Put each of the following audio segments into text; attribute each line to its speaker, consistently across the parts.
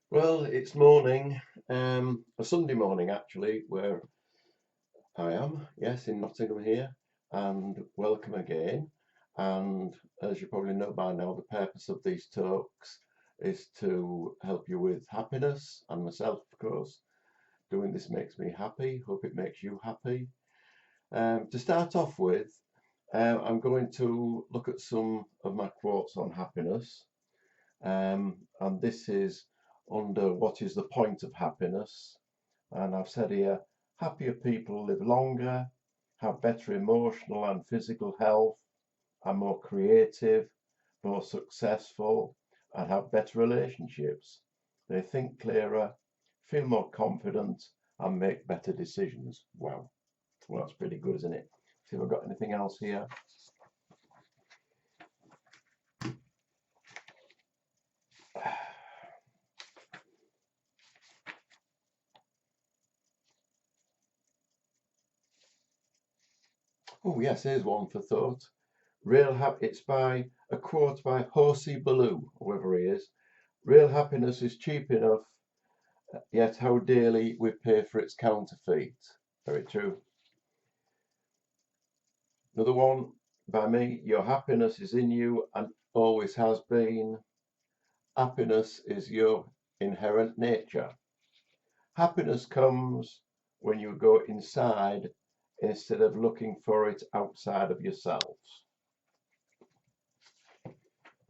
Speaker 1: Well, it's morning, a Sunday morning actually, where I am, yes, in Nottingham here, and welcome again. And as you probably know by now, the purpose of these talks is to help you with happiness, and myself, of course. Doing this makes me happy. Hope it makes you happy. To start off with, I'm going to look at some of my quotes on happiness. And this is under what is the point of happiness. And I've said here, happier people live longer, have better emotional and physical health, are more creative, more successful, and have better relationships. They think clearer, feel more confident, and make better decisions. Wow, well, that's pretty good, isn't it? See if I've got anything else here. Oh, yes, here's one for thought. It's by a quote by Horsey Ballou, whoever he is. Real happiness is cheap enough, yet how dearly we pay for its counterfeit. Very true. Another one by me. Your happiness is in you and always has been. Happiness is your inherent nature. Happiness comes when you go inside instead of looking for it outside of yourselves.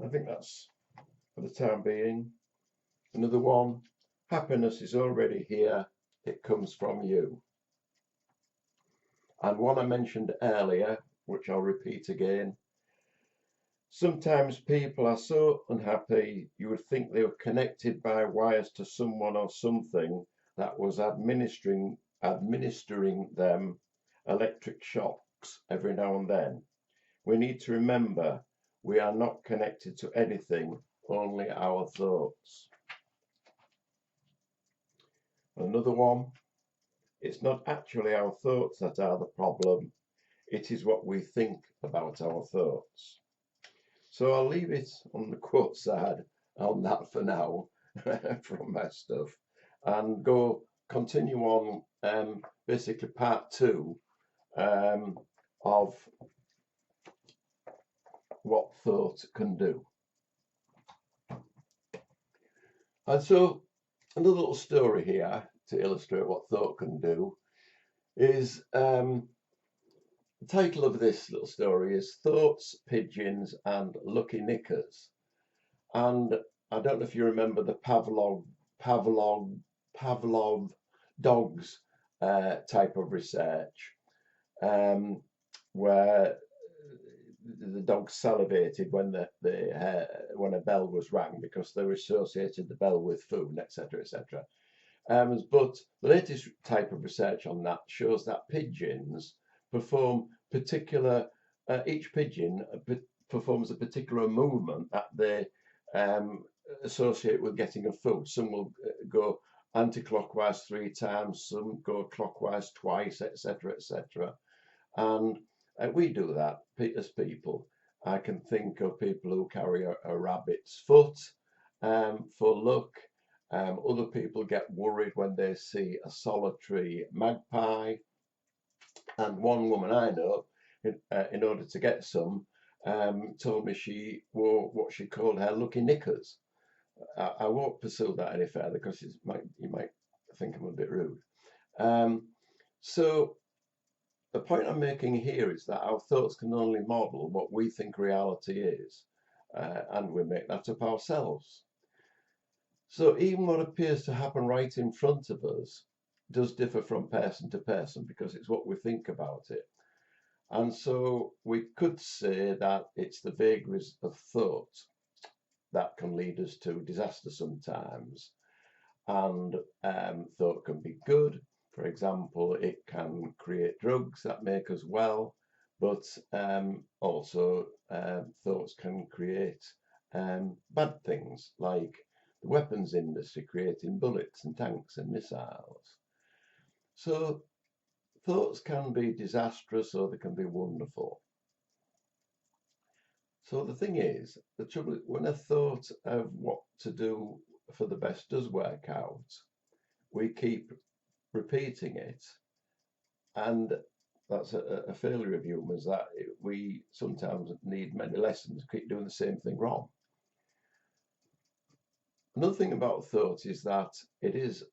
Speaker 1: I think that's for the time being. Another one. Happiness is already here. It comes from you. And one I mentioned earlier, which I'll repeat again. Sometimes people are so unhappy you would think they were connected by wires to someone or something that was administering them electric shocks every now and then. We need to remember we are not connected to anything, only our thoughts. Another one. It's not actually our thoughts that are the problem. It is what we think about our thoughts. So I'll leave it on the quote side on that for now from my stuff and go continue on basically part two um, of what thought can do. And so another little story here to illustrate what thought can do is the title of this little story is Thoughts, Pigeons and Lucky Knickers. And I don't know if you remember the Pavlov, Pavlov dogs type of research, um, where the dogs salivated when when a bell was rang because they associated the bell with food, etc., etc. But the latest type of research on that shows that pigeons perform particular. Each pigeon performs a particular movement that they um, associate with getting a food. Some will go anti-clockwise 3 times, some go clockwise twice, etc., etc. And we do that as people. I can think of people who carry a rabbit's foot for luck. Other people get worried when they see a solitary magpie. And one woman I know, in order to get some, told me she wore what she called her lucky knickers. I won't pursue that any further because you might think I'm a bit rude. Um, so the point I'm making here is that our thoughts can only model what we think reality is, and we make that up ourselves. So even what appears to happen right in front of us does differ from person to person because it's what we think about it. And so we could say that it's the vagaries of thought that can lead us to disaster sometimes. And thought can be good. For example, it can create drugs that make us well, but also thoughts can create bad things like the weapons industry creating bullets and tanks and missiles. So thoughts can be disastrous or they can be wonderful. So the thing is, the trouble when a thought of what to do for the best does work out, we keep repeating it, and that's a failure of humans, that we sometimes need many lessons to keep doing the same thing wrong. Another thing about thought is that it is,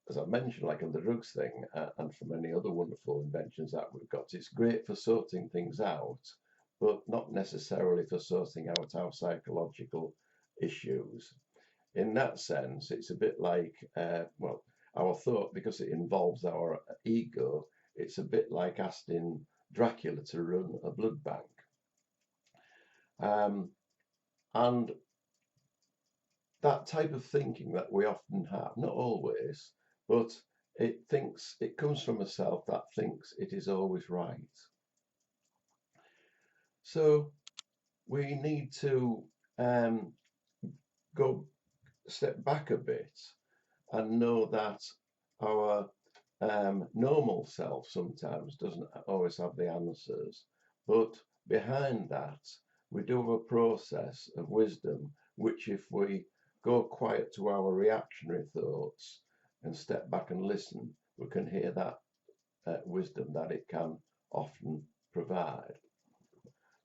Speaker 1: as I mentioned, like in the drugs thing, and for many other wonderful inventions that we've got, it's great for sorting things out, but not necessarily for sorting out our psychological issues. In that sense, it's a bit like, well, our thought, because it involves our ego, it's a bit like asking Dracula to run a blood bank. And that type of thinking that we often have, not always, but it comes from a self that thinks it is always right. So we need to go step back a bit and know that our normal self sometimes doesn't always have the answers, but behind that we do have a process of wisdom, which if we go quiet to our reactionary thoughts and step back and listen, we can hear that wisdom that it can often provide.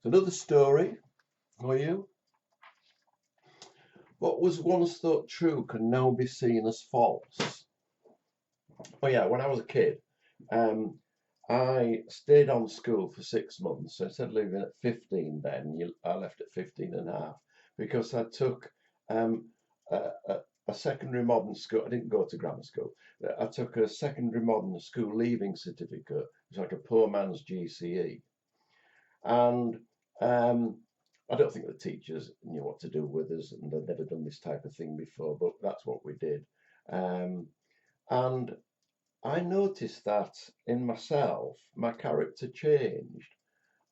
Speaker 1: So another story for you. What was once thought true can now be seen as false. Oh yeah, when I was a kid, I stayed on school for 6 months. So instead of leaving at 15 then, I left at 15 and a half because I took a secondary modern school. I didn't go to grammar school. I took a secondary modern school leaving certificate. It's like a poor man's GCE. And I don't think the teachers knew what to do with us, and they'd never done this type of thing before, but that's what we did. And I noticed that in myself, my character changed.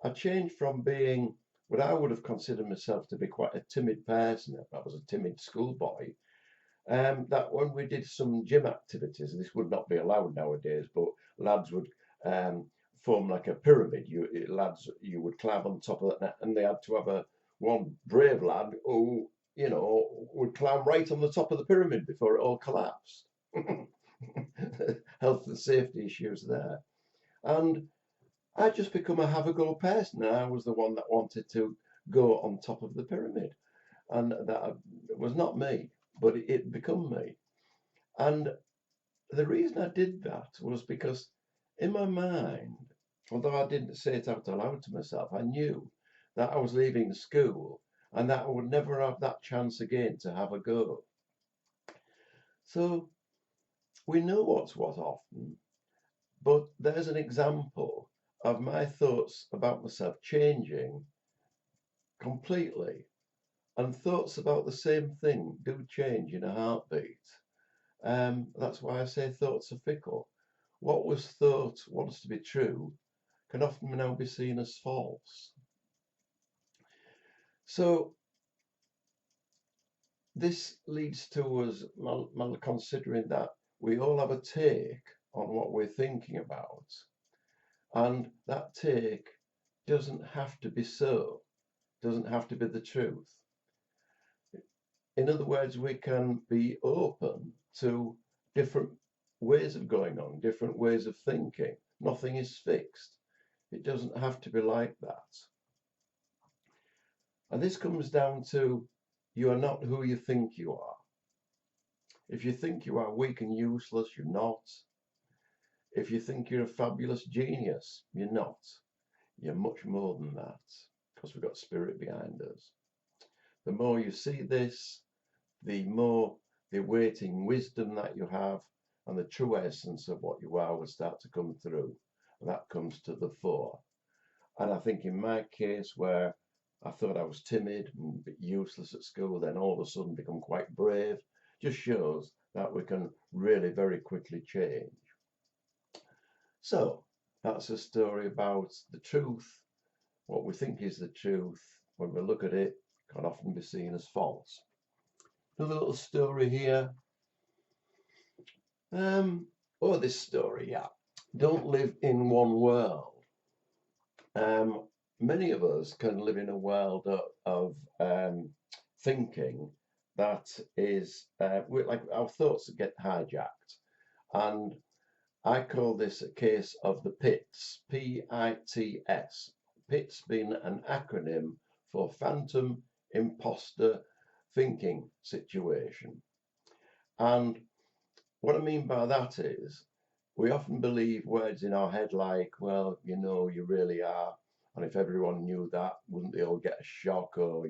Speaker 1: I changed from being what I would have considered myself to be quite a timid person. I was a timid schoolboy. That when we did some gym activities, this would not be allowed nowadays, but lads would form like a pyramid. You would climb on top of that, and they had to have one brave lad who, would climb right on the top of the pyramid before it all collapsed. Health and safety issues there. And I just become a have-a-go person, and I was the one that wanted to go on top of the pyramid. And that was not me, but it become me. And the reason I did that was because in my mind, although I didn't say it out aloud to myself, I knew that I was leaving school and that I would never have that chance again to have a go. So we know what's what often, but there's an example of my thoughts about myself changing completely. And thoughts about the same thing do change in a heartbeat. That's why I say thoughts are fickle. What was thought once to be true can often now be seen as false. So this leads to us considering that we all have a take on what we're thinking about, and that take doesn't have to be so, doesn't have to be the truth. In other words, we can be open to different ways of going on, different ways of thinking. Nothing is fixed. It doesn't have to be like that. And this comes down to you are not who you think you are. If you think you are weak and useless, you're not. If you think you're a fabulous genius, you're not. You're much more than that, because we've got spirit behind us. The more you see this, the more the awaiting wisdom that you have and the true essence of what you are will start to come through. And that comes to the fore. And I think in my case, where I thought I was timid and a bit useless at school, then all of a sudden become quite brave, just shows that we can really very quickly change. So that's a story about the truth. What we think is the truth, when we look at it, can often be seen as false. Another little story here. This story, yeah. Don't live in one world. Many of us can live in a world of thinking that is, like our thoughts get hijacked. And I call this a case of the PITS, P-I-T-S. PITS being an acronym for Phantom Imposter Thinking Situation. And what I mean by that is we often believe words in our head like, well, you know, you really are. And if everyone knew that, wouldn't they all get a shock? Or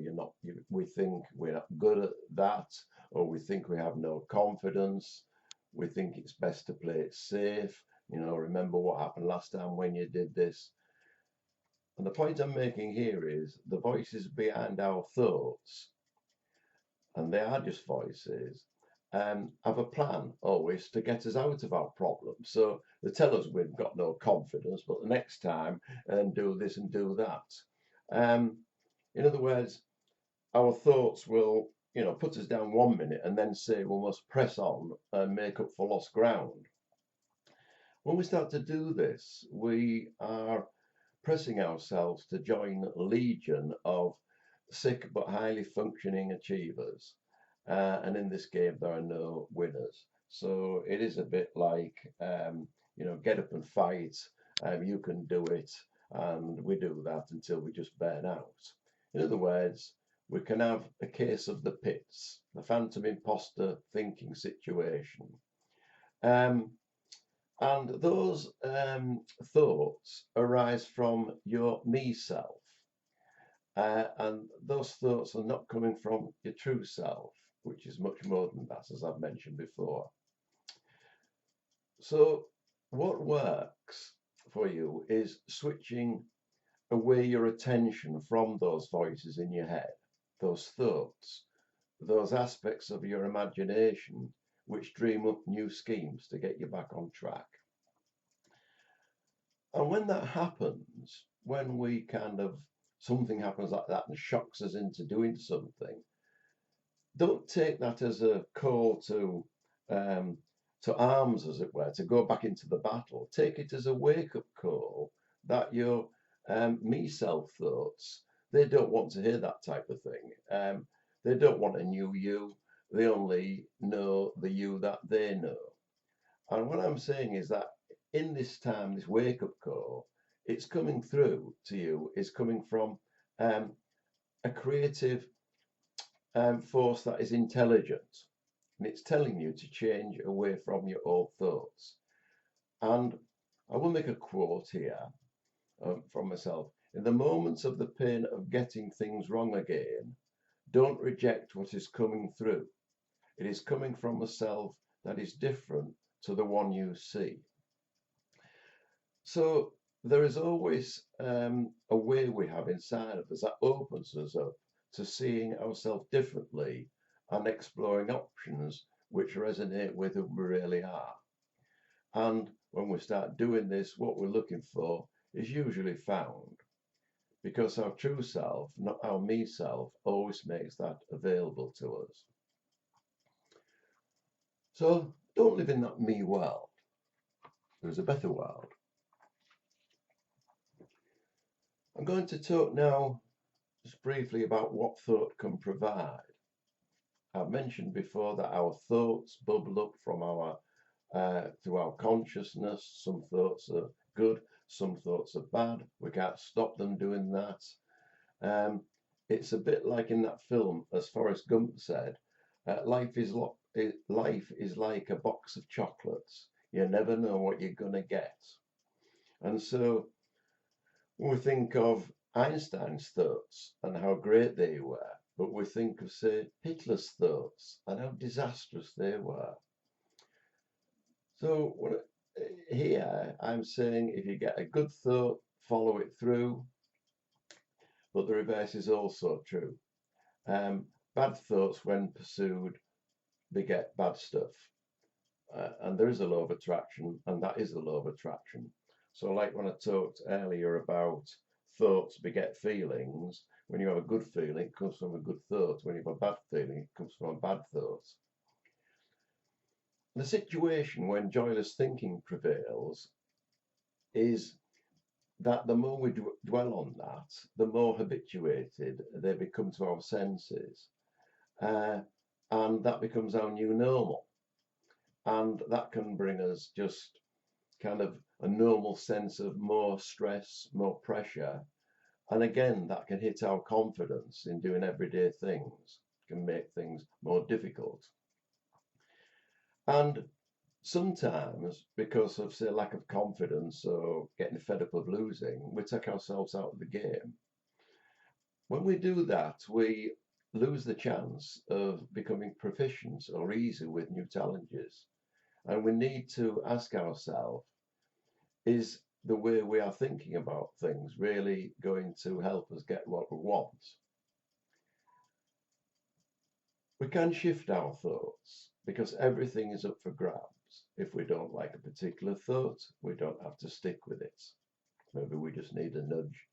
Speaker 1: we think we're not good at that, or we think we have no confidence. We think it's best to play it safe. You know, remember what happened last time when you did this. And the point I'm making here is the voices behind our thoughts, and they are just voices, have a plan always to get us out of our problems. So they tell us we've got no confidence, but the next time, do this and do that. In other words, our thoughts will, you know, put us down 1 minute and then say we must press on and make up for lost ground. When we start to do this, we are pressing ourselves to join a legion of sick but highly functioning achievers. And in this game, there are no winners. So it is a bit like, you know, get up and fight. You can do it. And we do that until we just burn out. In other words, we can have a case of the PITS, the phantom imposter thinking situation. And those thoughts arise from your me self. And those thoughts are not coming from your true self, which is much more than that, as I've mentioned before. So what works for you is switching away your attention from those voices in your head, those thoughts, those aspects of your imagination which dream up new schemes to get you back on track. And when that happens, when we something happens like that and shocks us into doing something, don't take that as a call to arms, as it were, to go back into the battle. Take it as a wake-up call that your me self thoughts, they don't want to hear that type of thing. They don't want a new you. They only know the you that they know. And what I'm saying is that in this time, this wake-up call, it's coming through to you, is coming from a creative force that is intelligent, and it's telling you to change away from your old thoughts. And I will make a quote here from myself. In the moments of the pain of getting things wrong again, don't reject what is coming through. It is coming from a self that is different to the one you see. So there is always a way we have inside of us that opens us up to seeing ourselves differently and exploring options which resonate with who we really are. And when we start doing this, what we're looking for is usually found, because our true self, not our me self, always makes that available to us. So don't live in that me world. There's a better world. I'm going to talk now just briefly about what thought can provide. I've mentioned before that our thoughts bubble up from our through our consciousness. Some thoughts are good, some thoughts are bad. We can't stop them doing that. It's a bit like in that film, as Forrest Gump said, life is like a box of chocolates. You never know what you're going to get. And so we think of Einstein's thoughts and how great they were, but we think of, say, Hitler's thoughts and how disastrous they were. So here I'm saying if you get a good thought, follow it through, but the reverse is also true. Bad thoughts, when pursued, beget bad stuff. And there is a law of attraction, and that is the law of attraction. So like when I talked earlier about thoughts beget feelings, when you have a good feeling, it comes from a good thought. When you have a bad feeling, it comes from a bad thought. The situation when joyless thinking prevails is that the more we dwell on that, the more habituated they become to our senses. and that becomes our new normal. And that can bring us just kind of a normal sense of more stress, more pressure. And again, that can hit our confidence in doing everyday things, can make things more difficult. And sometimes, because of, say, lack of confidence or getting fed up of losing, we take ourselves out of the game. When we do that, we lose the chance of becoming proficient or easy with new challenges. And we need to ask ourselves, is the way we are thinking about things really going to help us get what we want? We can shift our thoughts because everything is up for grabs. If we don't like a particular thought, we don't have to stick with it. Maybe we just need a nudge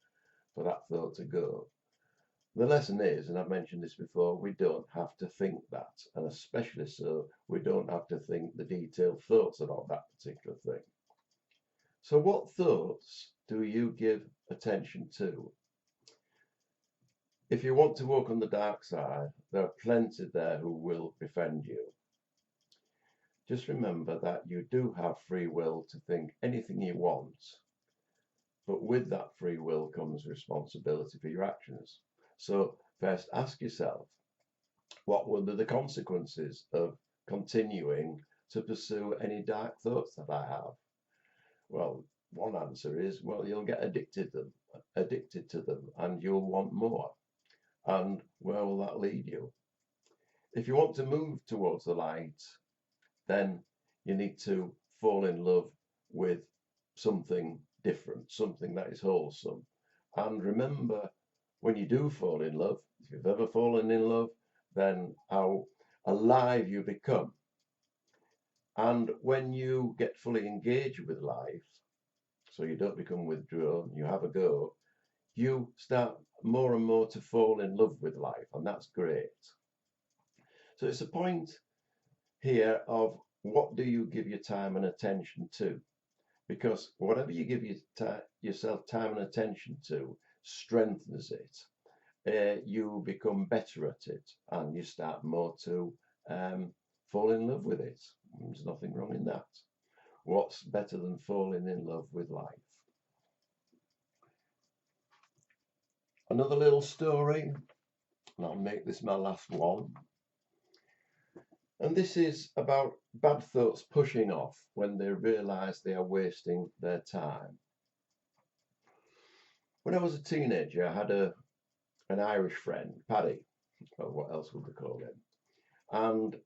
Speaker 1: for that thought to go. The lesson is, and I've mentioned this before, we don't have to think that, and especially so, we don't have to think the detailed thoughts about that particular thing. So what thoughts do you give attention to? If you want to walk on the dark side, there are plenty there who will befriend you. Just remember that you do have free will to think anything you want, but with that free will comes responsibility for your actions. So first ask yourself, what will be the consequences of continuing to pursue any dark thoughts that I have? Well, one answer is, well, you'll get addicted to them, and you'll want more. And where will that lead you? If you want to move towards the light, then you need to fall in love with something different, something that is wholesome. And remember, when you do fall in love, if you've ever fallen in love, then how alive you become. And when you get fully engaged with life, so you don't become withdrawn, you have a go, you start more and more to fall in love with life, and that's great. So it's a point here of what do you give your time and attention to? Because whatever you give yourself time and attention to strengthens it. You become better at it, and you start more to fall in love with it. There's nothing wrong in that. What's better than falling in love with life? Another little story, and I'll make this my last one. And this is about bad thoughts pushing off when they realise they are wasting their time. When I was a teenager, I had an Irish friend, Paddy, or what else would we call him? And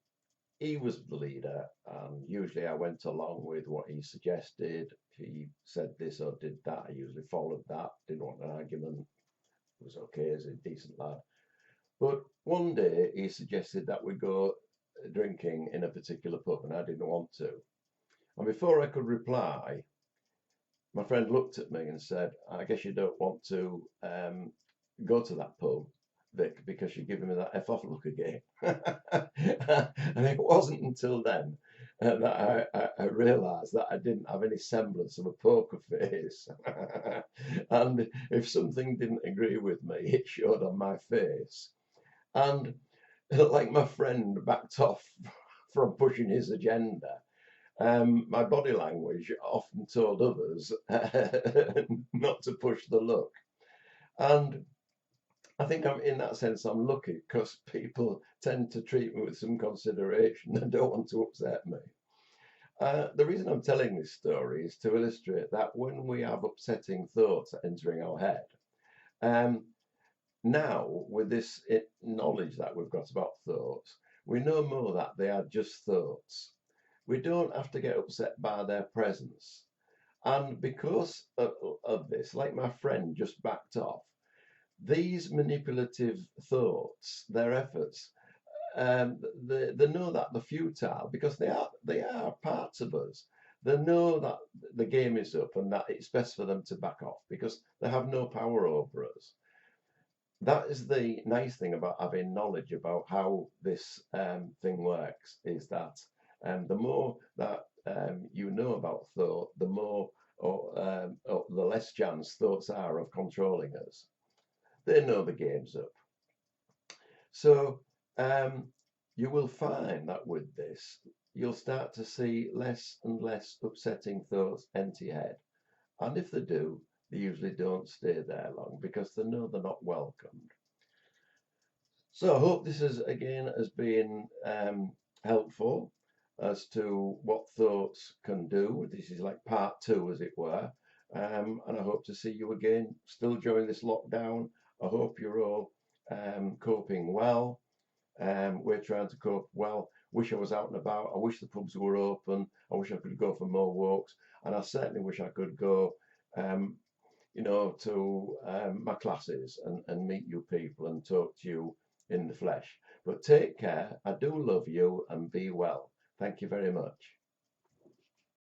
Speaker 1: he was the leader, and usually I went along with what he suggested. If he said this or did that, I usually followed that. Didn't want an argument. It was okay as a decent lad. But one day he suggested that we go drinking in a particular pub, and I didn't want to. And before I could reply, my friend looked at me and said, I guess you don't want to go to that pub, Vic, because you're giving me that F off look again. And it wasn't until then that I realised that I didn't have any semblance of a poker face. And if something didn't agree with me, it showed on my face. And like my friend backed off from pushing his agenda, my body language often told others not to push the luck. And I think I'm in that sense, I'm lucky because people tend to treat me with some consideration and don't want to upset me. The reason I'm telling this story is to illustrate that when we have upsetting thoughts entering our head, now with this knowledge that we've got about thoughts, we know more that they are just thoughts. We don't have to get upset by their presence. And because of this, like my friend just backed off, these manipulative thoughts, their efforts, they know that they're futile because they are parts of us. They know that the game is up and that it's best for them to back off because they have no power over us. That is the nice thing about having knowledge about how this thing works, is that the more that you know about thought, the more or the less chance thoughts are of controlling us. They know the game's up. So you will find that with this, you'll start to see less and less upsetting thoughts enter your head. And if they do, they usually don't stay there long because they know they're not welcomed. So I hope this has been helpful as to what thoughts can do. This is like part two, as it were. And I hope to see you again still during this lockdown. I hope you're all coping well. We're trying to cope well. Wish I was out and about. I wish the pubs were open. I wish I could go for more walks. And I certainly wish I could go um, to my classes and meet you people and talk to you in the flesh. But take care. I do love you and be well. Thank you very much.